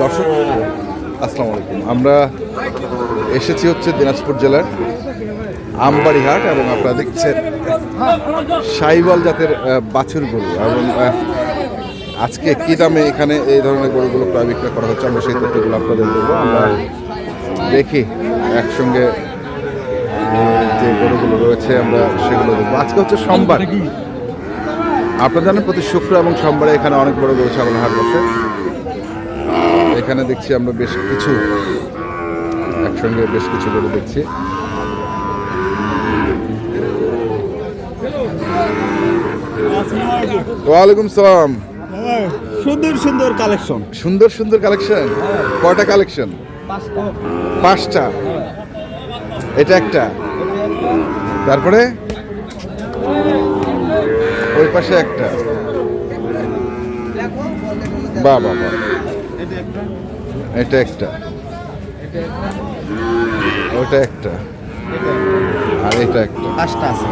দর্শক আসসালামু আলাইকুম। আমরা এসেছি হচ্ছে দিনাজপুর জেলার আমবাড়ি হাট এবং আপনারা দেখছেন শাহিওয়াল জাতের বাছুর গরু এবং আজকে কী দামে এখানে এই ধরনের গরুগুলো প্রায় বিক্রয় করা হচ্ছে আমরা সেই তথ্যগুলো আপনাদের দেবো। আমরা দেখি একসঙ্গে যে গরুগুলো রয়েছে আমরা সেগুলো দেখবো। আজকে হচ্ছে সোমবার, আপনারা জানেন প্রতি শুক্র এবং সোমবারে এখানে অনেক বড় গরু ছাগলের হাট বসে। এখানে দেখছি আমরা বেশ কিছু একসঙ্গে বেশ কিছু গরু দেখছি। ওয়ালাইকুম সালাম। সুন্দর সুন্দর কালেকশন, সুন্দর সুন্দর কালেকশন। কয়টা কালেকশন? পাঁচটা। এটা একটা, তারপরে ওই পাশে একটা। বাহ বাহ বাহ, এটা একটা, ওটা একটা, আর এটা একটা। পাঁচটা আছে।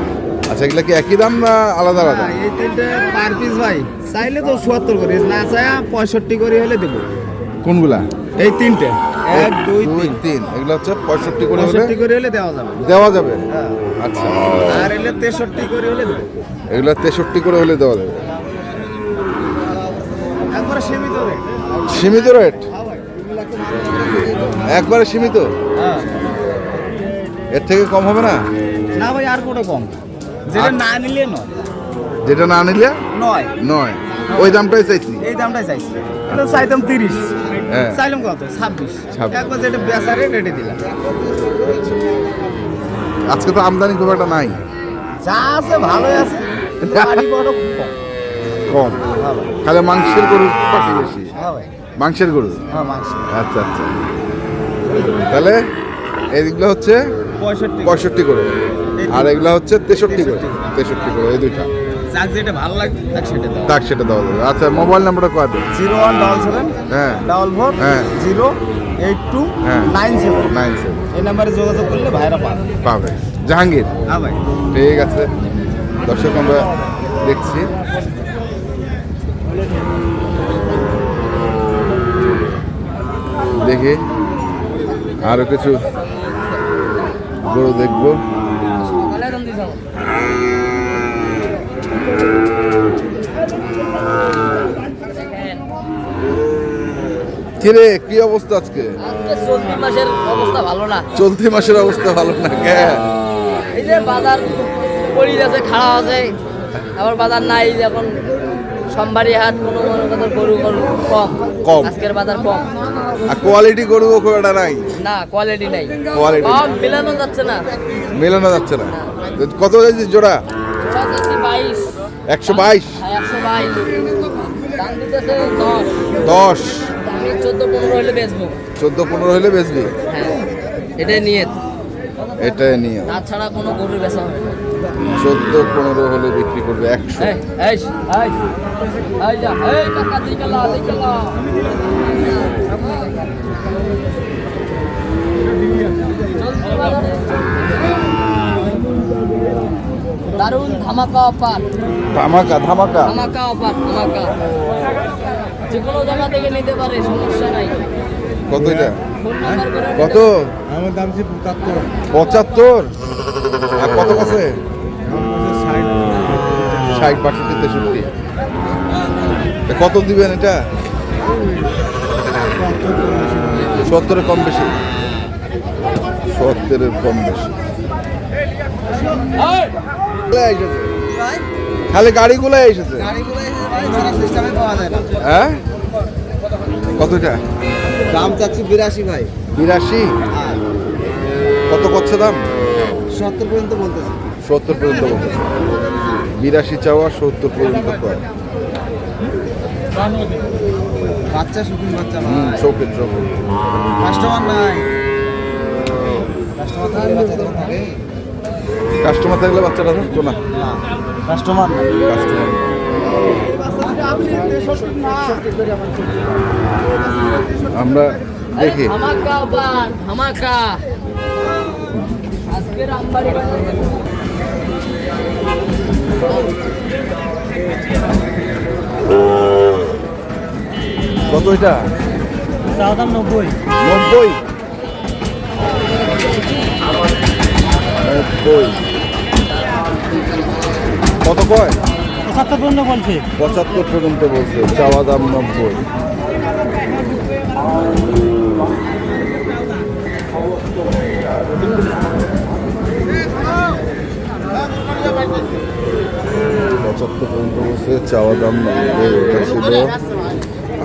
আচ্ছা, এগুলা কি একই দাম না আলাদা আলাদা? এই তিনটে পার পিস ভাই চাইলে তো ৭৭ করে, না চাই ৬৫ করে হলে দেবো। কোনগুলা? এই তিনটে ১ ২ ৩ এগুলো হচ্ছে ৬৫ করে হলে ৬৫ করে হলে দেওয়া যাবে। দেওয়া যাবে। হ্যাঁ। আচ্ছা, আর এলে ৬৩ করে হলে দেবো। এগুলো ৬৩ করে হলে দেওয়া যাবে। একবারে সীমিত রেট। সীমিত রেট? হ্যাঁ ভাই। একবারে সীমিত? হ্যাঁ। এর থেকে কম হবে না? না ভাই, আর কোটা কম। যেটা না নিলে নয়। যেটা না নিলে নয় নয়, ওই দামটাই চাইছি। এই দামটাই চাইছি। এটা চাইতাম ৩০, হ্যাঁ। চাইলাম কত? ২৬। একবার যেটা বেচা রেট রেটে দিলাম। আজকে তো আমদানি খুব একটা নাই। যা আছে ভালোই আছে, গাড়ি বড় কম। হ্যাঁ ভাই। খালি মাংসের গরু পাখি বেশি। হ্যাঁ ভাই। মাংসের গরু। হ্যাঁ মাংস। আচ্ছা আচ্ছা, তাহলে এইগুলো হচ্ছে 65 করে, আর এগুলো হচ্ছে 63 করে। 63 করে, এই দুইটা। যাক যেটা ভালো লাগে তাক সেটা দাও। তাক সেটা দেওয়া যাবে। আচ্ছা, মোবাইল নাম্বারটা কত? 0177 হ্যাঁ 44 হ্যাঁ 082 হ্যাঁ 97। 97 এই নাম্বারে যোগাযোগ করলে ভাইরা পাবে। পাবে। জাহাঙ্গীর? হ্যাঁ ভাই। ঠিক আছে, দর্শক আমরা দেখছি। দেখি আরো কিছু গরু দেখবো। কিরে, কি অবস্থা আজকে? চলতি মাসের অবস্থা ভালো না। চলতি মাসের অবস্থা ভালো না কে? এই যে বাজার পড়ে আছে, খারাপ আছে, আবার বাজার নাই। এখন সোমবারই হাট, কোনো মনে কথা গরু গরু কম, আজকের বাজার কম। আর কোয়ালিটি গরু খুব একটা নাই। না, কোয়ালিটি নাই, কোয়ালিটি কম, মেলানো যাচ্ছে না। মেলানো যাচ্ছে না। কত যাচ্ছে জোড়া? ওরা যাচ্ছে 22। 122? হ্যাঁ, 122। দাম দিতেছে 10। 10? আমি 14-15 হলে বেচবো। 14-15 হলে বেচবি? হ্যাঁ, এটাই নিয়ে। এটাই নিয়ে। তাছাড়া কোনো গরু বেচা হবে না। 14-15 হলে বিক্রি করবে 100। এই যা, এই কাকা দিকেলা। দারুন ধামাকা অফার। ধামাকা ধামাকা ধামাকা অফার, ধামাকা। যে কোনো জায়গা থেকে নিতে পারে, সমস্যা নাই। কত এটা? ফোন নাম্বার করে কত? আমার দাম ছিল 75। 75? আর কত আছে? 60, 62, 63। কত দিবেন এটা? 70-এর কম বেশি? 70-এর কম বেশি। খালি গাড়িগুলো এসেছে। হ্যাঁ, কতটা দাম চাচ্ছি 82 ভাই। 82? কত করছে দাম? 70 পর্যন্ত বলতেছি। 70 পর্যন্ত বলতেছে। 82 চাওয়া, 70 পর্যন্ত কয়। বাচ্চা শুকুন বাচ্চা ভাই। শৌখিন। কাস্টমার নাই। কাস্টমার থাকলে বাচ্চা তখন থাকে। কাস্টমার থাকলে বাচ্চাটা থাকতো না। কাস্টমার নাই। কাস্টমার আমরা দেখি। ধামাকা অফার, ধামাকা। আজকের আমবাড়ি কত এটা? চাওয়া দাম 90। 90 কত কয়? 75 পর্যন্ত বলছে। 75 পর্যন্ত বলছে, চাওয়া দাম 90। পঁচাত্তর পর্যন্ত বলছে, চাওয়া দাম 90। এটা ছিল,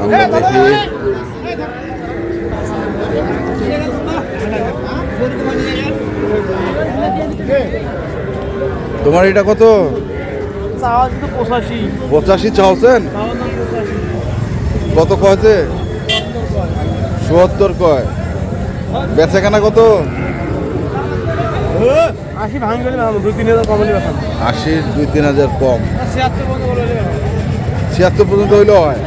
আমরা দেখি তোমার এটা কত? চাওয়া কিন্তু 85। 85 চাওছেন? কত কয়েছে? ৭৪ কয়। বেচা কেনা কত? 80 ভাঙি গেলে 2-3 হাজার কম হলে 80 2-3 হাজার কম। 76 পর্যন্ত বলে 76 পর্যন্ত হইলেও হয়।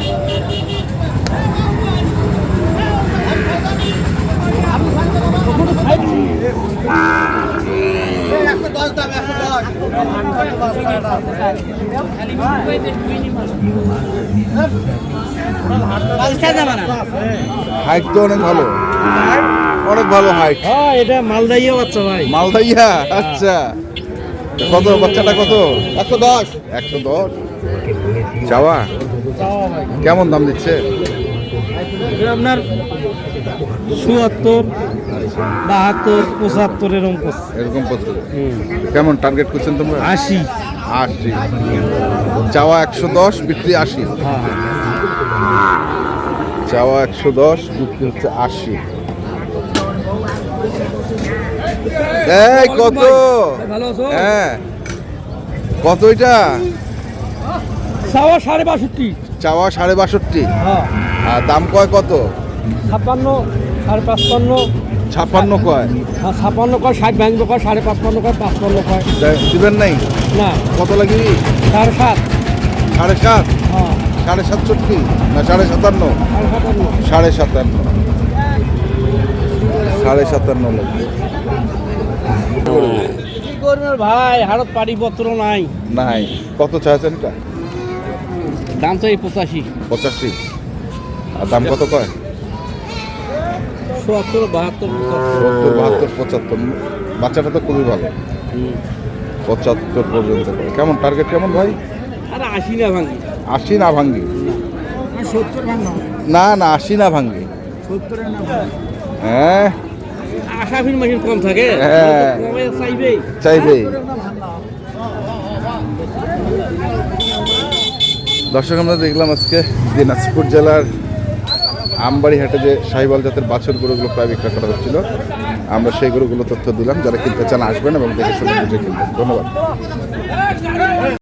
হাইট তো অনেক ভালো, অনেক ভালো হাইট। হ্যাঁ, এটা মালদাইয়া বাচ্চা ভাই। মালদাইয়া, আচ্ছা। কত বাচ্চাটা কত? 110। 110 চাওয়া। চাওয়া ভাই কেমন দাম দিচ্ছে? এটা আপনার ৭৪, ৭২, ৭৫ এরকম করছে। এরকম পড়ছে। কেমন টার্গেট করছেন তোমরা? 80। 80 চাওয়া 110, বিক্রি 80। হ্যাঁ, চাওয়া 110, বিক্রি হচ্ছে 80। এই কত? ভালো আছো? হ্যাঁ, কত এটা? চাওয়া 62.5। চাওয়া 62.5। হ্যাঁ, আর দাম কয় কত? 56, 55, 56 কয়। 56 কয়, 60 ভাঙবে কয়, 55.5 কয়, 55 কয়। দিবেন নাই? না, কত লাগি? 7.5। 7.5। হ্যাঁ, 67 না 57? 57। 57 লাগবে। কি করবে ভাই, হারত পারিপত্র নাই। নাই। কত চাইছেন এটা? দাম তো এই 85। 85। আর দাম কত কয়? ৭৪, ৭২, 70, 72, 75। বাচ্চাটা তো খুবই ভালো। 75 পর্যন্ত করে। কেমন টার্গেট কেমন ভাই? আরে 80 না ভাঙি। 80 না ভাঙ্গি? 70 ভাঙা। না না, 80 না ভাঙ্গি। 70 না। হ্যাঁ, আশা ফির মাসির কম থাকে। হ্যাঁ। কমে চাইবেই। চাইবে। দর্শক, আমরা দেখলাম আজকে দিনাজপুর জেলার আমবাড়ি হাটে যে সাহিওয়াল জাতের বাছুর গরুগুলো প্রায় বিক্রয় করা হচ্ছিল, আমরা সেই গরুগুলো তথ্য দিলাম। যারা কিনতে চান আসবেন এবং দেখে শুনে বুঝে কিনবেন। ধন্যবাদ।